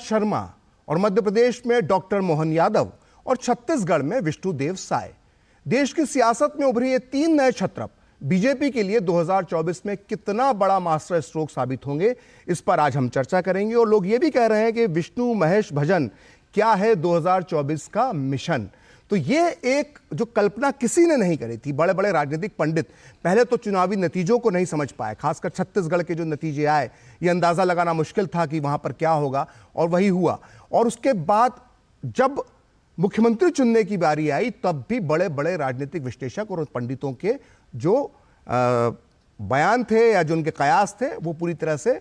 शर्मा और मध्य प्रदेश में डॉक्टर मोहन यादव और छत्तीसगढ़ में विष्णुदेव साय। देश की सियासत में उभरी ये तीन नए छत्रप बीजेपी के लिए 2024 में कितना बड़ा मास्टर स्ट्रोक साबित होंगे, इस पर आज हम चर्चा करेंगे। और लोग ये भी कह रहे हैं कि विष्णु महेश भजन क्या है 2024 का मिशन। तो ये एक जो कल्पना किसी ने नहीं करी थी। बड़े बड़े राजनीतिक पंडित पहले तो चुनावी नतीजों को नहीं समझ पाए, खासकर छत्तीसगढ़ के जो नतीजे आए ये अंदाजा लगाना मुश्किल था कि वहां पर क्या होगा, और वही हुआ। और उसके बाद जब मुख्यमंत्री चुनने की बारी आई तब भी बड़े बड़े राजनीतिक विश्लेषक और पंडितों के जो बयान थे या जो उनके कयास थे वो पूरी तरह से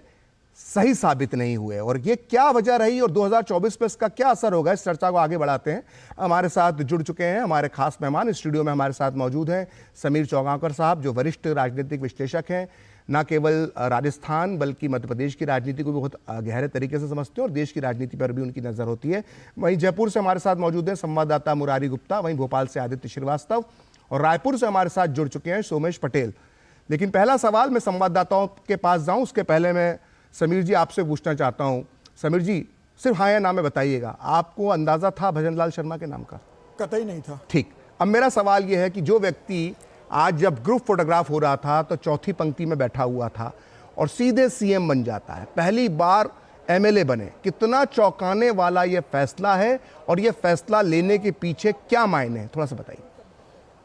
सही साबित नहीं हुए। और ये क्या वजह रही और 2024 में इसका क्या असर होगा, इस चर्चा को आगे बढ़ाते हैं। हमारे साथ जुड़ चुके हैं हमारे खास मेहमान। स्टूडियो में हमारे साथ मौजूद हैं समीर चौगांवकर साहब, जो वरिष्ठ राजनीतिक विश्लेषक हैं, न केवल राजस्थान बल्कि मध्य प्रदेश की राजनीति को भी बहुत गहरे तरीके से समझते हैं और देश की राजनीति पर भी उनकी नज़र होती है। वहीं जयपुर से हमारे साथ मौजूद हैं संवाददाता मुरारी गुप्ता, वहीं भोपाल से आदित्य श्रीवास्तव, और रायपुर से हमारे साथ जुड़ चुके हैं सोमेश पटेल। लेकिन पहला सवाल मैं संवाददाताओं के पास जाऊं उसके पहले मैं समीर जी आपसे पूछना चाहता हूं। समीर जी, सिर्फ हाँ या ना में बताइएगा, आपको अंदाजा था भजनलाल शर्मा के नाम का? कतई नहीं था। ठीक। अब मेरा सवाल यह है कि जो व्यक्ति आज जब ग्रुप फोटोग्राफ हो रहा था तो चौथी पंक्ति में बैठा हुआ था और सीधे सीएम बन जाता है, पहली बार एमएलए बने, कितना चौंकाने वाला यह फैसला है और यह फैसला लेने के पीछे क्या मायने हैं, थोड़ा सा बताइए।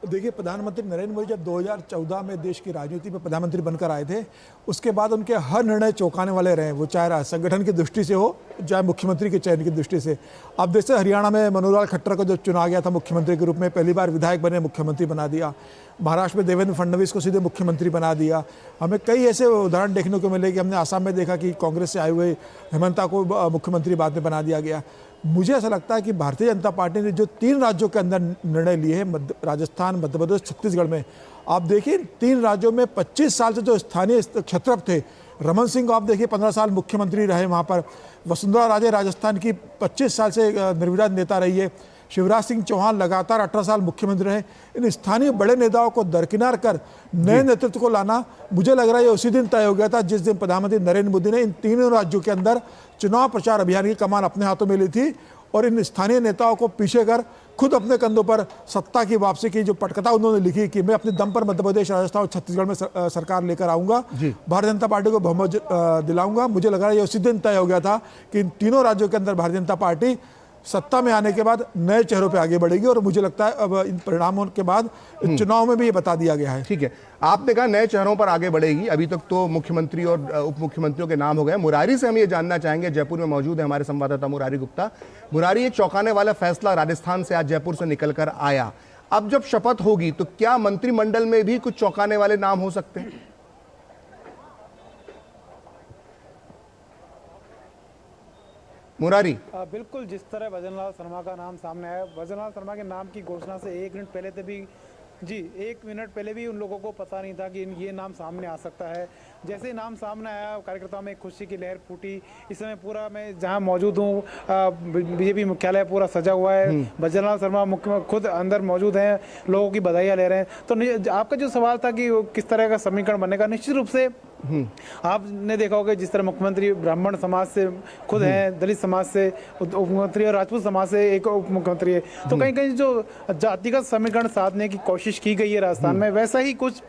देखिए, प्रधानमंत्री नरेंद्र मोदी जब 2014 में देश की राजनीति में प्रधानमंत्री बनकर आए थे, उसके बाद उनके हर निर्णय चौंकाने वाले रहे, वो चाहे संगठन की दृष्टि से हो चाहे मुख्यमंत्री के चयन की दृष्टि से। अब जैसे हरियाणा में मनोहर लाल खट्टर को जो चुना गया था मुख्यमंत्री के रूप में, पहली बार विधायक बने, मुख्यमंत्री बना दिया। महाराष्ट्र में देवेंद्र फडणवीस को सीधे मुख्यमंत्री बना दिया। हमें कई ऐसे उदाहरण देखने को मिले कि हमने आसाम में देखा कि कांग्रेस से आए हुए हेमंता को मुख्यमंत्री बाद में बना दिया गया। मुझे ऐसा लगता है कि भारतीय जनता पार्टी ने जो तीन राज्यों के अंदर निर्णय लिए हैं, राजस्थान, मध्य प्रदेश, छत्तीसगढ़ में, आप देखिए तीन राज्यों में 25 साल से जो स्थानीय क्षत्रप थे, रमन सिंह को आप देखिए 15 साल मुख्यमंत्री रहे वहाँ पर, वसुंधरा राजे राजस्थान की 25 साल से निर्विवाद नेता रही है, शिवराज सिंह चौहान लगातार 18 साल मुख्यमंत्री रहे। इन स्थानीय बड़े नेताओं को दरकिनार कर नए नेतृत्व को लाना, मुझे लग रहा है ये उसी दिन तय हो गया था जिस दिन प्रधानमंत्री नरेंद्र मोदी ने इन तीनों राज्यों के अंदर चुनाव प्रचार अभियान की कमान अपने हाथों में ली थी और इन स्थानीय नेताओं को पीछे कर खुद अपने कंधों पर सत्ता की वापसी की जो पटकथा उन्होंने लिखी कि मैं अपने दम पर मध्य प्रदेश, राजस्थान और छत्तीसगढ़ में सरकार लेकर आऊंगा, भारतीय जनता पार्टी को बहुमत दिलाऊंगा। मुझे लग रहा है ये उसी दिन तय हो गया था कि इन तीनों राज्यों के अंदर भारतीय जनता पार्टी सत्ता में आने के बाद नए चेहरों पे आगे बढ़ेगी। और मुझे लगता है अब इन परिणामों के बाद चुनाव में भी ये बता दिया गया है। ठीक है, आपने कहा नए चेहरों पर आगे बढ़ेगी, अभी तक तो मुख्यमंत्री और उप मुख्यमंत्रियों के नाम हो गए। मुरारी से हम ये जानना चाहेंगे, जयपुर में मौजूद है हमारे संवाददाता मुरारी गुप्ता। मुरारी, एक चौंकाने वाला फैसला राजस्थान से आज जयपुर से निकल कर आया, अब जब शपथ होगी तो क्या मंत्रिमंडल में भी कुछ चौंकाने वाले नाम हो सकते हैं? मुरारी, बिल्कुल, जिस तरह भजनलाल शर्मा का नाम सामने आया, भजनलाल शर्मा के नाम की घोषणा से 1 मिनट पहले तक भी जी 1 मिनट पहले भी उन लोगों को पता नहीं था कि ये नाम सामने आ सकता है। जैसे ही नाम सामने आया, कार्यकर्ताओं में खुशी की लहर फूटी। इस समय पूरा मैं जहां मौजूद हूं, बीजेपी मुख्यालय पूरा सजा हुआ है, भजनलाल शर्मा मुख्य खुद अंदर मौजूद हैं, लोगों की बधाइयाँ ले रहे हैं। तो आपका जो सवाल था कि किस तरह का समीकरण बनेगा, निश्चित रूप से आपने देखा होगा जिस तरह मुख्यमंत्री ब्राह्मण समाज से खुद हैं, दलित समाज से उप मुख्यमंत्री और राजपूत समाज से एक उप मुख्यमंत्री है, तो कहीं कहीं जो जातिगत समीकरण साधने की कोशिश की गई है राजस्थान में, वैसा ही कुछ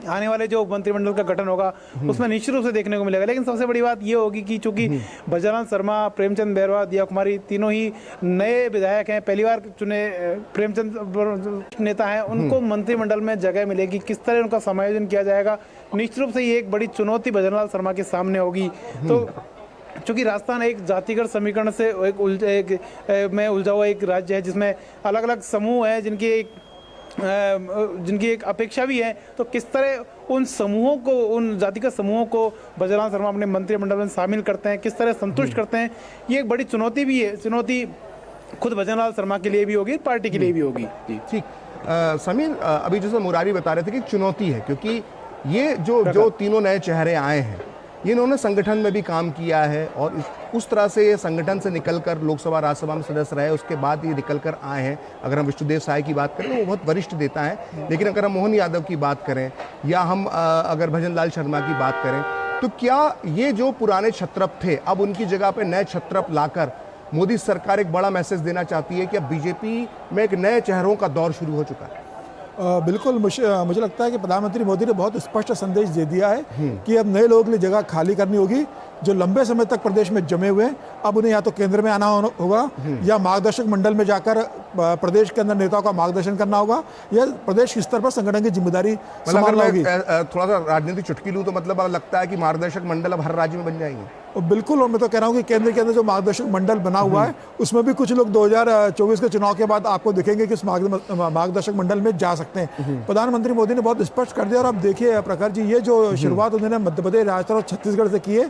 आने वाले जो मंत्रिमंडल का गठन होगा उसमें निश्चित रूप से देखने को मिलेगा। लेकिन सबसे बड़ी बात ये होगी कि चूंकि भजनलाल शर्मा, प्रेमचंद बैरवा, दिया कुमारी तीनों ही नए विधायक हैं, पहली बार चुने प्रेमचंद नेता हैं, उनको मंत्रिमंडल में जगह मिलेगी, किस तरह उनका समायोजन किया जाएगा, निश्चित रूप से ये एक बड़ी चुनौती भजनलाल शर्मा के सामने होगी। तो चूंकि राजस्थान एक जातिगत समीकरण से में उलझा हुआ एक राज्य है जिसमें अलग अलग समूह है जिनकी एक अपेक्षा भी है, तो किस तरह उन समूहों को, उन जातिगत समूहों को भजनलाल शर्मा अपने मंत्रिमंडल में शामिल करते हैं, किस तरह संतुष्ट करते हैं, ये एक बड़ी चुनौती भी है। चुनौती खुद भजनलाल शर्मा के लिए भी होगी, पार्टी के लिए भी होगी। ठीक। समीर, अभी जैसे मुरारी बता रहे थे कि चुनौती है, क्योंकि ये जो तीनों नए चेहरे आए हैं ये इन्होंने संगठन में भी काम किया है और उस तरह से ये संगठन से निकलकर लोकसभा, राज्यसभा में सदस्य रहे, उसके बाद ये निकल कर आए हैं। अगर हम विष्णुदेव साय की बात करें तो वो बहुत वरिष्ठ नेता है, लेकिन अगर हम मोहन यादव की बात करें या हम अगर भजनलाल शर्मा की बात करें तो क्या ये जो पुराने छत्रप थे अब उनकी जगह पे नए छत्रप लाकर मोदी सरकार एक बड़ा मैसेज देना चाहती है कि अब बीजेपी में एक नए चेहरों का दौर शुरू हो चुका है? बिल्कुल, मुझे लगता है कि प्रधानमंत्री मोदी ने बहुत स्पष्ट संदेश दे दिया है कि अब नए लोगों के लिए जगह खाली करनी होगी। जो लंबे समय तक प्रदेश में जमे हुए हैं, अब उन्हें या तो केंद्र में आना होगा या मार्गदर्शक मंडल में जाकर प्रदेश के अंदर नेताओं का मार्गदर्शन करना होगा या प्रदेश स्तर पर संगठन की जिम्मेदारी संभालना होगी। थोड़ा सा राजनीतिक चुटकी लूं तो मतलब अब लगता है कि मार्गदर्शक मंडल अब हर राज्य में बन जाएंगे। बिल्कुल, और मैं तो कह रहा हूँ कि केंद्र के अंदर जो मार्गदर्शक मंडल बना हुआ है उसमें भी कुछ लोग 2024 के चुनाव के बाद आपको दिखेंगे कि उस मार्गदर्शक मंडल में जा सकते हैं। प्रधानमंत्री मोदी ने बहुत स्पष्ट कर दिया। और अब देखिए प्रखर जी, ये जो शुरुआत उन्होंने मध्य प्रदेश, राजस्थान और छत्तीसगढ़ से की है,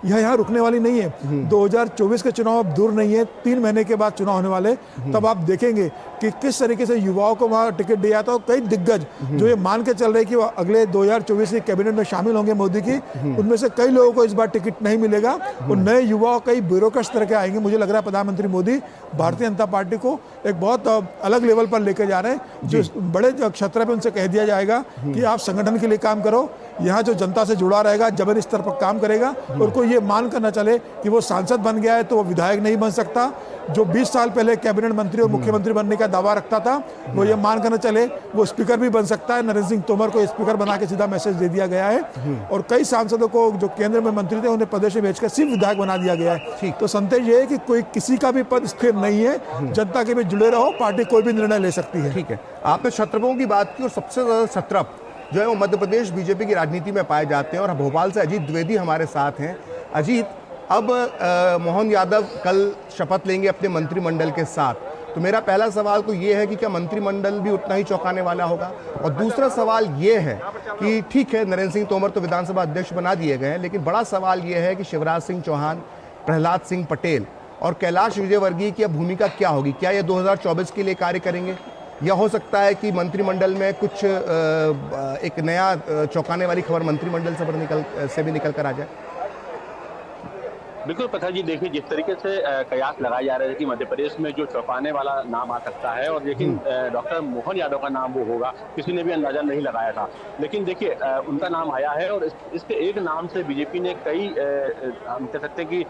यह यहाँ रुकने वाली नहीं है। 2024 के चुनाव अब दूर नहीं है, 3 महीने के बाद चुनाव होने वाले, तब आप देखेंगे कि किस तरीके से युवाओं को वहाँ टिकट दिया था। कई दिग्गज जो ये मान के चल रहे कि वो अगले 2024 की कैबिनेट में शामिल होंगे मोदी की, उनमें से कई लोगों को इस बार टिकट नहीं मिलेगा और नए युवाओं कई ब्यूरोक्रेट्स तरह के आएंगे। मुझे लग रहा है प्रधानमंत्री मोदी भारतीय जनता पार्टी को एक बहुत अलग लेवल पर लेकर जा रहे हैं। जो बड़े क्षेत्र पे उनसे कह दिया जाएगा कि आप संगठन के लिए काम करो, यहाँ जो जनता से जुड़ा रहेगा, जबरन स्तर पर काम करेगा, और कोई ये मान कर न चले कि वो सांसद बन गया है तो वो विधायक नहीं बन सकता। जो 20 साल पहले कैबिनेट मंत्री और मुख्यमंत्री बनने का दावा रखता था, वो ये मान कर न चले वो स्पीकर भी बन सकता है। नरेंद्र सिंह तोमर को स्पीकर बना के सीधा मैसेज दे दिया गया है और कई सांसदों को जो केंद्र में मंत्री थे उन्हें प्रदेश में भेजकर सिर्फ विधायक बना दिया गया है। तो संदेश ये है कि कोई किसी का भी पद स्थिर नहीं है, जनता के बीच जुड़े रहो, पार्टी कोई भी निर्णय ले सकती है। ठीक है, आपने छत्रपों की बात की और सबसे ज्यादा छत्रप जो है वो मध्य प्रदेश बीजेपी की राजनीति में पाए जाते हैं और भोपाल से अजीत द्विवेदी हमारे साथ हैं। अजीत, अब मोहन यादव कल शपथ लेंगे अपने मंत्रिमंडल के साथ, तो मेरा पहला सवाल तो ये है कि क्या मंत्रिमंडल भी उतना ही चौंकाने वाला होगा? और दूसरा सवाल ये है कि ठीक है, नरेंद्र सिंह तोमर तो विधानसभा अध्यक्ष बना दिए गए हैं, लेकिन बड़ा सवाल ये है कि शिवराज सिंह चौहान, प्रहलाद सिंह पटेल और कैलाश विजयवर्गीय की भूमिका क्या होगी? क्या ये 2024 के लिए कार्य करेंगे या हो सकता है कि मंत्रिमंडल में कुछ एक नया चौंकाने वाली खबर मंत्रिमंडल से भी निकल कर आ जाए? बिल्कुल प्रखर जी, देखिए जिस तरीके से कयास लगाए जा रहे हैं कि मध्य प्रदेश में जो चौंकाने वाला नाम आ सकता है, और लेकिन डॉक्टर मोहन यादव का नाम वो होगा, किसी ने भी अंदाजा नहीं लगाया था, लेकिन देखिए उनका नाम आया है और इसके एक नाम से बीजेपी ने कई हम कह सकते हैं कि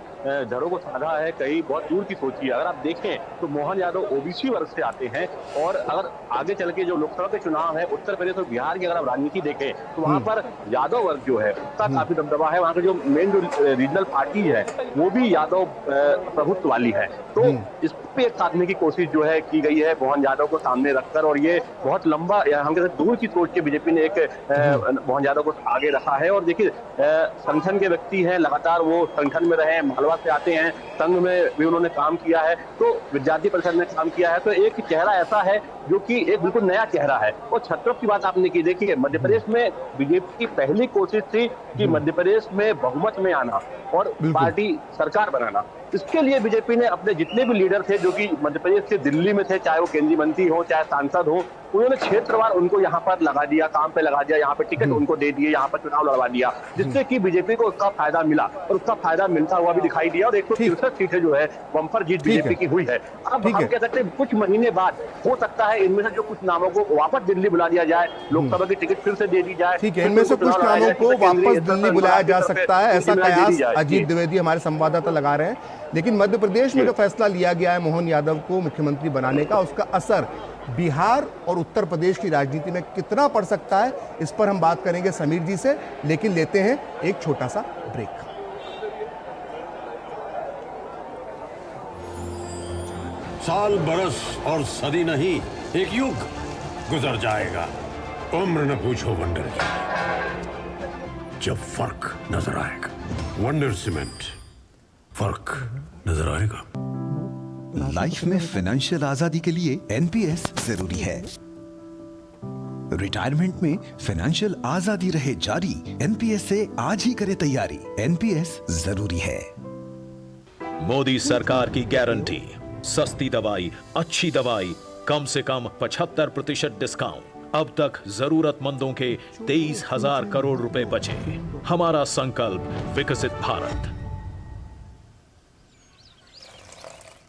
दरों को साधा है, कई बहुत दूर की सोची है। अगर आप देखें तो मोहन यादव ओबीसी वर्ग से आते हैं और अगर आगे चल के जो लोकसभा के चुनाव है उत्तर प्रदेश और बिहार की अगर आप राजनीति देखें तो वहाँ पर यादव वर्ग जो है उसका काफी दबदबा है। वहाँ के जो मेन जो रीजनल पार्टी है वो भी यादव प्रभुत्व वाली है, तो इस पे एक साधने की कोशिश जो है की गई है मोहन यादव को सामने रखकर, और ये बहुत लंबा हम कहते हैं दूर की सोच के बीजेपी ने एक मोहन यादव को आगे रखा है। और देखिए संगठन के व्यक्ति हैं, लगातार वो संगठन में रहे, मालवा से आते हैं, संघ में भी उन्होंने काम किया है, तो विद्यार्थी परिषद में काम किया है, तो एक चेहरा ऐसा है जो कि एक बिल्कुल नया चेहरा है। और छत्रप की बात आपने की, देखिए मध्य प्रदेश में बीजेपी की पहली कोशिश थी कि मध्य प्रदेश में बहुमत में आना और पार्टी सरकार बनाना। इसके लिए बीजेपी ने अपने जितने भी लीडर थे जो कि मध्य प्रदेश से दिल्ली में थे, चाहे वो केंद्रीय मंत्री हो चाहे सांसद हो, उन्होंने क्षेत्रवार उनको यहाँ पर लगा दिया, काम पे लगा दिया, यहाँ पे टिकट उनको दे दिए, यहाँ पर चुनाव लड़वा दिया, जिससे कि बीजेपी को उसका फायदा मिला और उसका फायदा मिलता हुआ भी दिखाई दिया। और 163 सीटें जो है बम्पर जीत बीजेपी की हुई है। अब हम कह सकते हैं कुछ महीने बाद हो सकता है इनमें से जो कुछ नामों को वापस दिल्ली बुला दिया जाए, लोकसभा की टिकट फिर से दे दी जाए। ठीक है, इनमें से कुछ नामों को वापस दिल्ली बुलाया जा सकता है, ऐसा कयास अजीत द्विवेदी हमारे संवाददाता लगा रहे हैं। लेकिन मध्य प्रदेश में जो फैसला लिया गया है मोहन यादव को मुख्यमंत्री बनाने का, उसका असर बिहार और उत्तर प्रदेश की राजनीति में कितना पड़ सकता है, इस पर हम बात करेंगे समीर जी से, लेकिन लेते हैं एक छोटा सा ब्रेक। साल, बरस और सदी नहीं, एक युग गुजर जाएगा, उम्र न पूछो वंडर की, जब फर्क नजर आएगा। वंडर सीमेंट, फर्क नजर आएगा। लाइफ में फाइनेंशियल आजादी के लिए एनपीएस जरूरी है। रिटायरमेंट में फाइनेंशियल आजादी रहे जारी, एनपीएस से आज ही करे तैयारी। एनपीएस जरूरी है। मोदी सरकार की गारंटी, सस्ती दवाई, अच्छी दवाई, कम से कम 75% डिस्काउंट। अब तक जरूरतमंदों के 23,000 करोड़ रुपए बचे। हमारा संकल्प विकसित भारत।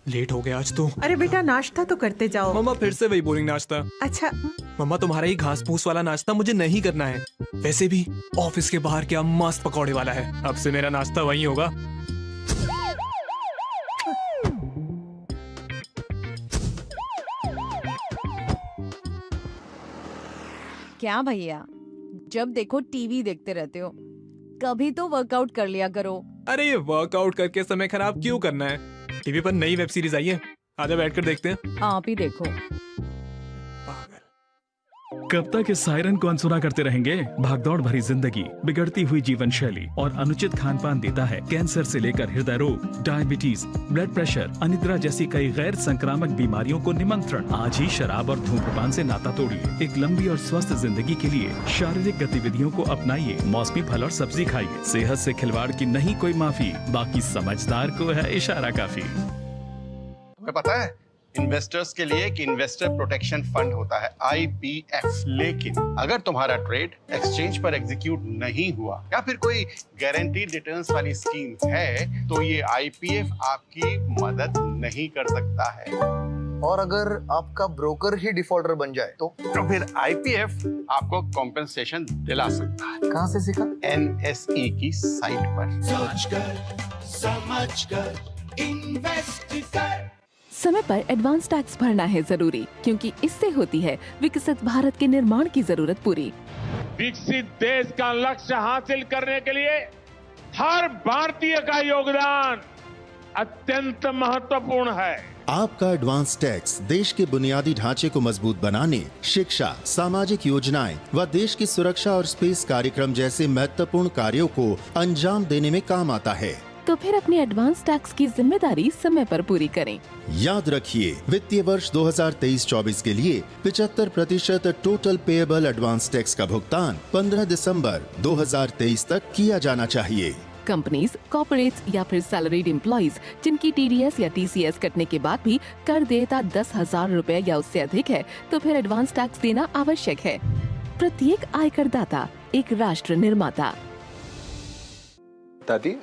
लेट हो गया आज तो। अरे बेटा नाश्ता तो करते जाओ। मम्मा फिर से वही बोरिंग नाश्ता। अच्छा मम्मा तुम्हारा ही घास फूस वाला नाश्ता मुझे नहीं करना है। वैसे भी ऑफिस के बाहर क्या मस्त पकौड़े वाला है, अब से मेरा नाश्ता वही होगा। क्या भैया, जब देखो टीवी देखते रहते हो, कभी तो वर्कआउट कर लिया करो। अरे ये वर्कआउट करके समय खराब क्यों करना है? टीवी पर नई वेब सीरीज आई है, आजा बैठकर देखते हैं। आप ही देखो। कब तक इस सायरन को अनसुना करते रहेंगे? भागदौड़ भरी जिंदगी, बिगड़ती हुई जीवन शैली और अनुचित खान पान देता है कैंसर से लेकर हृदय रोग, डायबिटीज, ब्लड प्रेशर, अनिद्रा जैसी कई गैर संक्रामक बीमारियों को निमंत्रण। आज ही शराब और धूम्रपान से नाता तोड़िए। एक लंबी और स्वस्थ जिंदगी के लिए शारीरिक गतिविधियों को अपनाइए, मौसमी फल और सब्जी खाइए। सेहत से खिलवाड़ की नहीं कोई माफी, बाकी समझदार को है इशारा काफी। तुम्हें पता है इन्वेस्टर्स के लिए एक इन्वेस्टर प्रोटेक्शन फंड होता है IPF, लेकिन अगर तुम्हारा ट्रेड एक्सचेंज पर एग्जीक्यूट नहीं हुआ या फिर कोई गारंटीड रिटर्न्स वाली स्कीम है तो ये IPF आपकी मदद नहीं कर सकता है। और अगर आपका ब्रोकर ही डिफॉल्टर बन जाए तो फिर IPF आपको कॉम्पेंसेशन दिला सकता है। कहाँ से सीखा? NSE की साइट पर। समझकर इन्वेस्ट कर। समय पर एडवांस टैक्स भरना है जरूरी, क्योंकि इससे होती है विकसित भारत के निर्माण की जरूरत पूरी। विकसित देश का लक्ष्य हासिल करने के लिए हर भारतीय का योगदान अत्यंत महत्वपूर्ण है। आपका एडवांस टैक्स देश के बुनियादी ढांचे को मजबूत बनाने, शिक्षा, सामाजिक योजनाएं व देश की सुरक्षा और स्पेस कार्यक्रम जैसे महत्वपूर्ण कार्यों को अंजाम देने में काम आता है। तो फिर अपनी एडवांस टैक्स की जिम्मेदारी समय पर पूरी करें। याद रखिए, वित्तीय वर्ष 2023-24 के लिए 75% टोटल पेएबल एडवांस टैक्स का भुगतान 15 दिसंबर 2023 तक किया जाना चाहिए। कंपनीज, कॉर्पोरेट्स या फिर सैलरीड एम्प्लॉइज जिनकी TDS या TCS कटने के बाद भी कर देयता 10,000 रुपए या उससे अधिक है, तो फिर एडवांस टैक्स देना आवश्यक है। प्रत्येक आयकर दाता एक राष्ट्र निर्माता। दादी,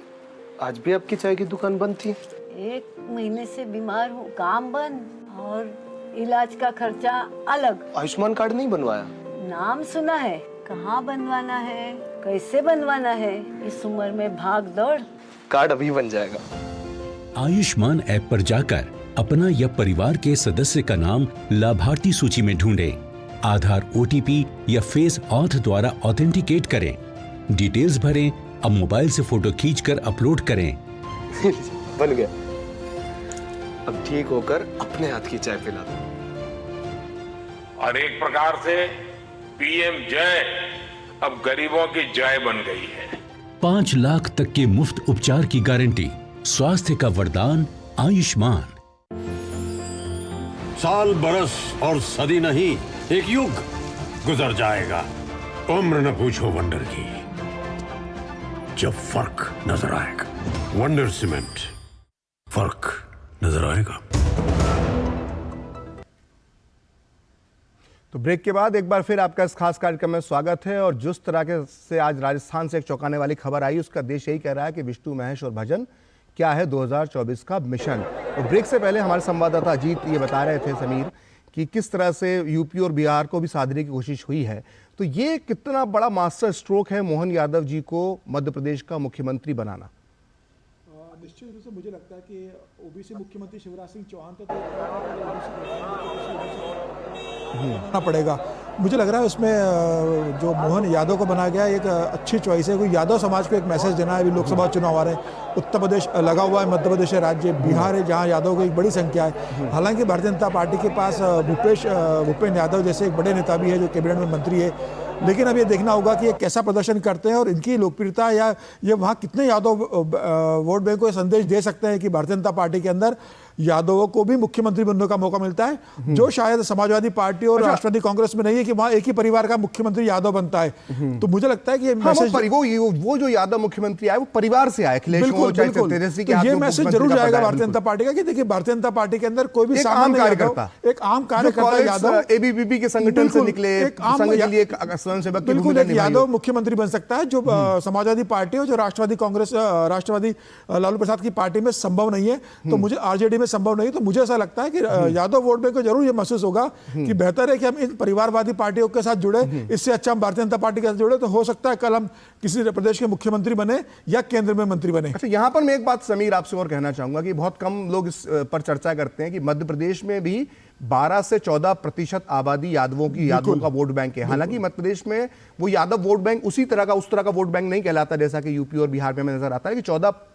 आज भी आपकी चाय की दुकान बंद थी? 1 महीने से बीमार हूँ, काम बंद और इलाज का खर्चा अलग। आयुष्मान कार्ड नहीं बनवाया? नाम सुना है, कहाँ बनवाना है, कैसे बनवाना है, इस उम्र में भाग दौड़। कार्ड अभी बन जाएगा। आयुष्मान ऐप पर जाकर अपना या परिवार के सदस्य का नाम लाभार्थी सूची में ढूंढें। आधार, OTP या फेस ऑथ द्वारा ऑथेंटिकेट करें। डिटेल्स भरें। अब मोबाइल से फोटो खींचकर अपलोड करें। बन गया। अब ठीक होकर अपने हाथ की चाय पिला दो। और एक प्रकार से PM जय अब गरीबों की जय बन गई है। 5 लाख तक के मुफ्त उपचार की गारंटी, स्वास्थ्य का वरदान आयुष्मान। साल, बरस और सदी नहीं, एक युग गुजर जाएगा। उम्र न पूछो वंडर की, जब फर्क नजर आएगा। वंडर सीमेंट, फर्क नजर आएगा। तो ब्रेक के बाद एक बार फिर आपका इस खास कार्यक्रम में स्वागत है। और जिस तरह के से आज राजस्थान से एक चौंकाने वाली खबर आई, उसका देश यही कह रहा है कि विष्णु, महेश और भजन क्या है 2024 का मिशन। और ब्रेक से पहले हमारे संवाददाता अजीत ये बता रहे थे, समीर, कि किस तरह से यूपी और बिहार को भी साधने की कोशिश हुई है। तो ये कितना बड़ा मास्टर स्ट्रोक है मोहन यादव जी को मध्य प्रदेश का मुख्यमंत्री बनाना। निश्चित रूप से मुझे लगता है कि ओबीसी मुख्यमंत्री शिवराज सिंह चौहान तो पड़ेगा। मुझे लग रहा है उसमें जो मोहन यादव को बनाया गया एक अच्छी चॉइस है। कोई यादव समाज को एक मैसेज देना है। अभी लोकसभा चुनाव आ रहे हैं, उत्तर प्रदेश लगा हुआ है, मध्य प्रदेश है राज्य, बिहार है जहाँ यादव की एक बड़ी संख्या है। हालांकि भारतीय जनता पार्टी के पास भूपेन्द्र यादव जैसे एक बड़े नेता भी है जो कैबिनेट में मंत्री है, लेकिन अब ये देखना होगा कि ये कैसा प्रदर्शन करते हैं और इनकी लोकप्रियता या ये वहाँ कितने यादव वोट बैंक को संदेश दे सकते हैं कि भारतीय जनता पार्टी के अंदर यादवों को भी मुख्यमंत्री बनने का मौका मिलता है, जो शायद समाजवादी पार्टी और राष्ट्रवादी कांग्रेस में नहीं है। कि वहाँ एक ही परिवार का मुख्यमंत्री यादव बनता है। तो मुझे लगता है कि ये मैसेज वो जो यादव मुख्यमंत्री आए वो परिवार से आए, अखिलेश हो चाहे तेजस्वी के हाथ में, ये मैसेज जरूर जाएगा भारतीय जनता पार्टी का कि देखिए भारतीय जनता पार्टी के अंदर कोई भी सामान्य कार्यकर्ता, एक आम कार्यकर्ता यादव एबीवीपी के संगठन से निकले, संघ के लिए स्वयंसेवक की बिल्कुल एक यादव मुख्यमंत्री बन सकता है, जो समाजवादी पार्टी और जो राष्ट्रवादी कांग्रेस, राष्ट्रवादी लालू प्रसाद की पार्टी में संभव नहीं है, तो मुझे आरजेडी में संभव नहीं है। तो मुझे ऐसा लगता है कि यादव वोट बैंक को जरूर ये महसूस होगा कि बेहतर है कि हम इन परिवारवादी पार्टियों के साथ जुड़े, इससे अच्छा हम भारतीय जनता पार्टी के साथ जुड़े, तो हो सकता है कल हम किसी प्रदेश के मुख्यमंत्री बने या केंद्र में मंत्री बने। अच्छा, यहां पर मैं एक बात समीर आपसे और कहना चाहूंगा कि बहुत कम लोग इस पर चर्चा करते हैं कि मध्य प्रदेश में भी 12 से 14% आबादी यादवों का वोट बैंक है। हालांकि मध्य प्रदेश में वो यादव वोट बैंक उस तरह का वोट बैंक नहीं कहलाता जैसा कि यूपी और बिहार में नजर आता है कि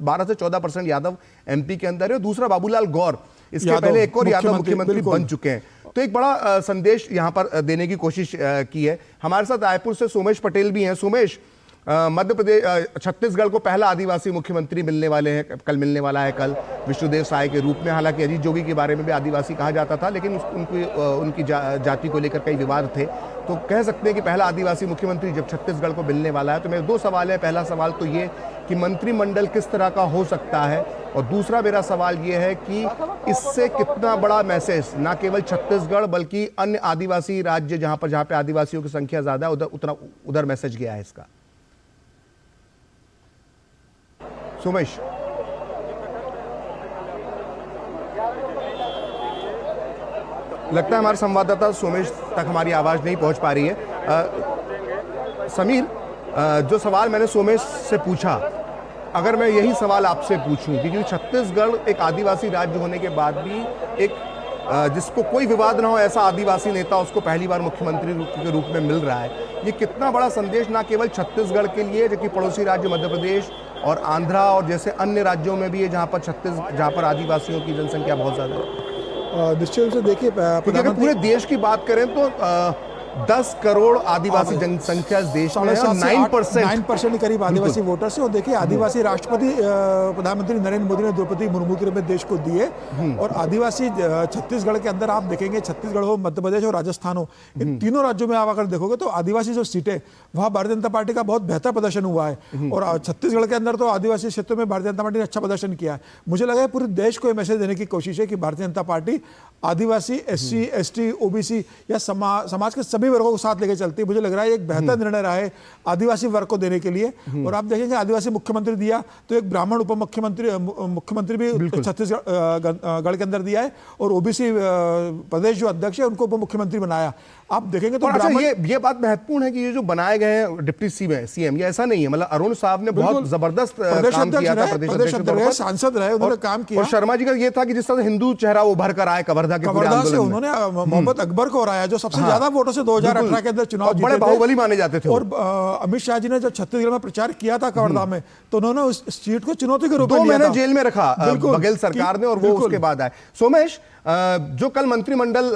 12 से 14% यादव एमपी के अंदर है। और दूसरा बाबूलाल गौर, इसके पहले एक और यादव मुख्यमंत्री बन चुके हैं। तो एक बड़ा संदेश यहां पर देने की कोशिश की है। हमारे साथ रायपुर से सोमेश पटेल भी हैं। सोमेश, मध्य प्रदेश छत्तीसगढ़ को पहला आदिवासी मुख्यमंत्री मिलने वाले हैं, कल मिलने वाला है कल विष्णुदेव साय के रूप में। हालांकि अजीत जोगी के बारे में भी आदिवासी कहा जाता था, लेकिन उनकी जाति को लेकर कई विवाद थे। तो कह सकते हैं कि पहला आदिवासी मुख्यमंत्री जब छत्तीसगढ़ को मिलने वाला है, तो मेरे दो सवाल है। पहला सवाल तो ये कि मंत्रिमंडल किस तरह का हो सकता है, और दूसरा मेरा सवाल ये है कि इससे कितना बड़ा मैसेज न केवल छत्तीसगढ़ बल्कि अन्य आदिवासी राज्य जहां पे आदिवासियों की संख्या ज्यादा है उधर मैसेज गया है इसका। सोमेश, लगता है हमारे संवाददाता सोमेश तक हमारी आवाज नहीं पहुंच पा रही है। समीर, जो सवाल मैंने सोमेश से पूछा, अगर मैं यही सवाल आपसे पूछूं, क्योंकि छत्तीसगढ़ एक आदिवासी राज्य होने के बाद भी एक जिसको कोई विवाद ना हो ऐसा आदिवासी नेता उसको पहली बार मुख्यमंत्री के रूप में मिल रहा है, ये कितना बड़ा संदेश ना केवल छत्तीसगढ़ के लिए, जबकि पड़ोसी राज्य मध्य प्रदेश और आंध्रा और जैसे अन्य राज्यों में भी है जहां पर आदिवासियों की जनसंख्या बहुत ज्यादा है। निश्चित रूप से देखिए, अगर पूरे देश की बात करें तो 10 करोड़ आदिवासी जनसंख्या इस देश में है और 9% के करीब आदिवासी वोटर्स हैं। और देखिए, आदिवासी राष्ट्रपति प्रधानमंत्री नरेंद्र मोदी ने द्रौपदी मुर्मू के रूप में देश को दिए। और आदिवासी छत्तीसगढ़ के अंदर आप देखेंगे, छत्तीसगढ़ हो, मध्य प्रदेश हो, राजस्थान हो, इन तीनों राज्यों में आप अगर देखोगे तो आदिवासी जो सीटें वहाँ भारतीय जनता पार्टी का बहुत बेहतर प्रदर्शन हुआ है। और छत्तीसगढ़ के अंदर तो आदिवासी क्षेत्रों में भारतीय जनता पार्टी ने अच्छा प्रदर्शन किया है। मुझे लगा है पूरे देश को ये मैसेज देने की कोशिश है कि भारतीय जनता पार्टी आदिवासी, SC, ST, OBC या समाज के सभी वर्गों को साथ लेकर चलती है। मुझे लग रहा है एक बेहतर निर्णय रहा है आदिवासी वर्ग को देने के लिए। और आप देखेंगे, आदिवासी मुख्यमंत्री दिया तो एक ब्राह्मण उप मुख्यमंत्री भी छत्तीसगढ़ के अंदर दिया है, और OBC प्रदेश जो अध्यक्ष है उनको उप मुख्यमंत्री बनाया। आप देखेंगे तो ये बात महत्वपूर्ण है कि ये जो बनाए गए हैं डिप्टी CM, ये ऐसा नहीं है, मतलब अरुण साहब ने बहुत जबरदस्त काम किया था, प्रदेश अध्यक्ष, सांसद रहे, उन्होंने काम किया। और शर्मा जी का ये था कि जिस तरह हिंदू चेहरा उभर कर आए कवर्धा से, उन्होंने मोहम्मद अकबर को हराया जो सबसे ज्यादा वोटों से 2018 के अंदर चुनाव जीते बड़े बाहुबली माने जाते थे। और अमित शाह जी ने जब छत्तीसगढ़ में प्रचार किया था कवर्धा में, तो उन्होंने उस सीट को चुनौती के रूप में 2 महीने जेल में रखा बघेल सरकार ने, और वो उसके बाद आए। सोमेश, जो कल मंत्रिमंडल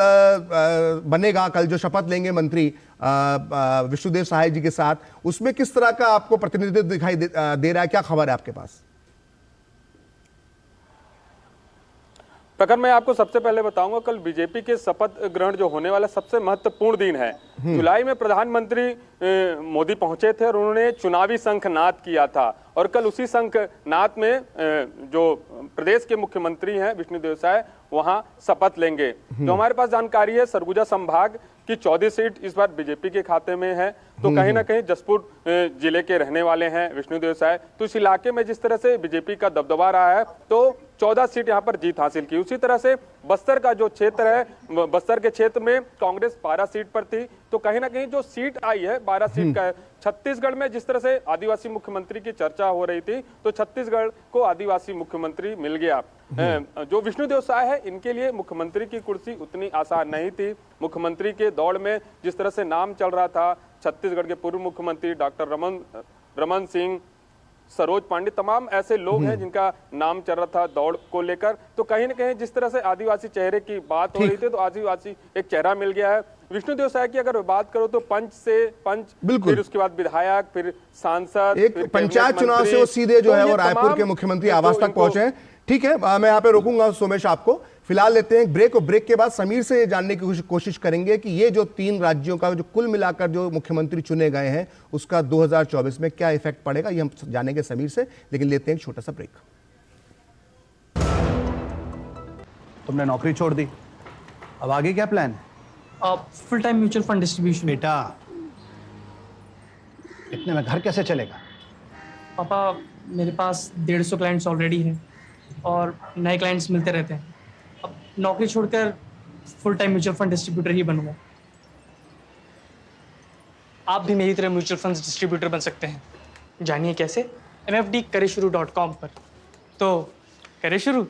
बनेगा, कल जो शपथ लेंगे मंत्री विष्णुदेव साय जी के साथ, उसमें किस तरह का आपको प्रतिनिधित्व दिखाई दे रहा है? क्या खबर है आपके पास? प्रखर, मैं आपको सबसे पहले बताऊंगा, कल बीजेपी के शपथ ग्रहण जो होने वाला सबसे महत्वपूर्ण दिन है। जुलाई में प्रधानमंत्री मोदी पहुंचे थे और उन्होंने चुनावी शंखनाद किया था, और कल उसी शंखनाद में जो प्रदेश के मुख्यमंत्री हैं विष्णुदेव साय वहां शपथ लेंगे। जो हमारे पास जानकारी है, सरगुजा संभाग की 14 सीट इस बार बीजेपी के खाते में है। तो कहीं ना कहीं जसपुर जिले के रहने वाले हैं विष्णुदेव साय, तो इस इलाके में जिस तरह से बीजेपी का दबदबा रहा है, तो 14 सीट यहाँ पर जीत हासिल की। उसी तरह से बस्तर का जो क्षेत्र है, बस्तर के क्षेत्र में कांग्रेस 12 सीट पर थी, तो कहीं ना कहीं जो सीट आई है 12 सीट का है। छत्तीसगढ़ में जिस तरह से आदिवासी मुख्यमंत्री की चर्चा हो रही थी, तो छत्तीसगढ़ को आदिवासी मुख्यमंत्री मिल गया। जो विष्णुदेव साय है, इनके लिए मुख्यमंत्री की कुर्सी उतनी आसान नहीं थी। मुख्यमंत्री के दौड़ में जिस तरह से नाम चल रहा था, छत्तीसगढ़ के पूर्व मुख्यमंत्री डॉक्टर रमन सिंह, सरोज पांडे, तमाम ऐसे लोग हैं जिनका नाम चल रहा था दौड़ को लेकर। तो कहीं ना कहीं जिस तरह से आदिवासी चेहरे की बात हो रही थी, तो आदिवासी एक चेहरा मिल गया है। विष्णुदेव साय की अगर बात करो तो पंच, फिर उसके बाद विधायक, फिर सांसद, एक पंचायत चुनाव से वो सीधे जो है वो रायपुर के मुख्यमंत्री आवास तक पहुंचे। ठीक है, मैं यहाँ पे रोकूंगा सोमेश आपको। फिलहाल लेते हैं एक ब्रेक, और ब्रेक के बाद समीर से ये जानने की कोशिश करेंगे कि ये जो 3 राज्यों का जो कुल मिलाकर जो मुख्यमंत्री चुने गए हैं उसका 2024 में क्या इफेक्ट पड़ेगा, ये हम जानेंगे समीर से। लेकिन लेते हैं एक छोटा सा ब्रेक। तुमने नौकरी छोड़ दी, अब आगे क्या प्लान है? Full time mutual fund distribution. बेटा, इतने में घर कैसे चलेगा? पापा, मेरे पास 150 क्लाइंट्स ऑलरेडी हैं और नए क्लाइंट्स मिलते रहते हैं। अब नौकरी छोड़कर full time mutual fund distributor ही बनूंगा। आप भी मेरी तरह म्यूचुअल फंड डिस्ट्रीब्यूटर बन सकते हैं। जानिए कैसे? mfdkareshuru.com पर। तो करें शुरू।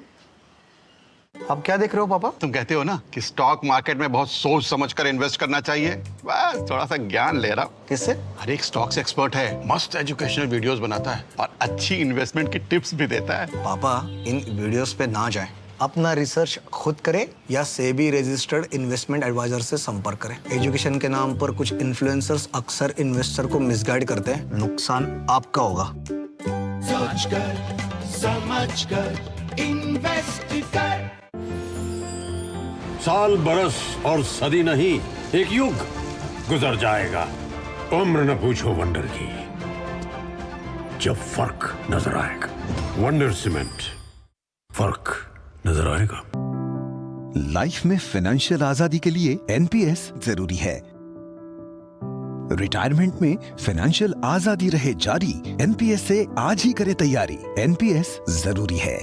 अब क्या देख रहे हो पापा? तुम कहते हो ना कि स्टॉक मार्केट में बहुत सोच समझकर इन्वेस्ट करना चाहिए, बस थोड़ा सा ज्ञान ले रहा हूं। किससे? हर एक स्टॉक्स एक्सपर्ट है, मस्त एजुकेशनल वीडियोस बनाता है और अच्छी इन्वेस्टमेंट की टिप्स भी देता है। पापा, इन वीडियोस पे ना जाएं, अपना रिसर्च खुद करें या सेबी रजिस्टर्ड इन्वेस्टमेंट एडवाइजर से संपर्क करें। एजुकेशन के नाम पर कुछ इन्फ्लुएंसर्स अक्सर इन्वेस्टर को मिसगाइड करते हैं, नुकसान आपका होगा। सोच कर समझ कर इन्वेस्ट कर। साल बरस और सदी नहीं, एक युग गुजर जाएगा। उम्र न पूछो वंडर की, जब फर्क नजर आएगा। वंडर सीमेंट, फर्क नजर आएगा। लाइफ में फाइनेंशियल आजादी के लिए एनपीएस जरूरी है। रिटायरमेंट में फाइनेंशियल आजादी रहे जारी, एनपीएस से आज ही करें तैयारी। एनपीएस जरूरी है।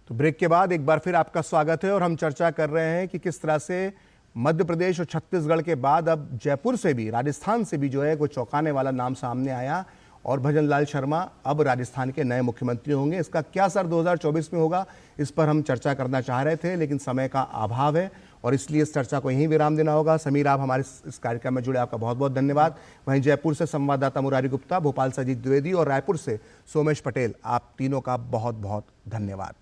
तो ब्रेक के बाद एक बार फिर आपका स्वागत है, और हम चर्चा कर रहे हैं कि किस तरह से मध्य प्रदेश और छत्तीसगढ़ के बाद अब जयपुर से भी, राजस्थान से भी जो है कोई चौंकाने वाला नाम सामने आया, और भजन लाल शर्मा अब राजस्थान के नए मुख्यमंत्री होंगे। इसका क्या असर 2024 में होगा, इस पर हम चर्चा करना चाह रहे थे, लेकिन समय का अभाव है और इसलिए इस चर्चा को यहीं विराम देना होगा। समीर, आप हमारे इस कार्यक्रम में जुड़े, आपका बहुत बहुत धन्यवाद। वहीं जयपुर से संवाददाता मुरारी गुप्ता, भोपाल से अजीत द्विवेदी और रायपुर से सोमेश पटेल, आप तीनों का बहुत बहुत धन्यवाद।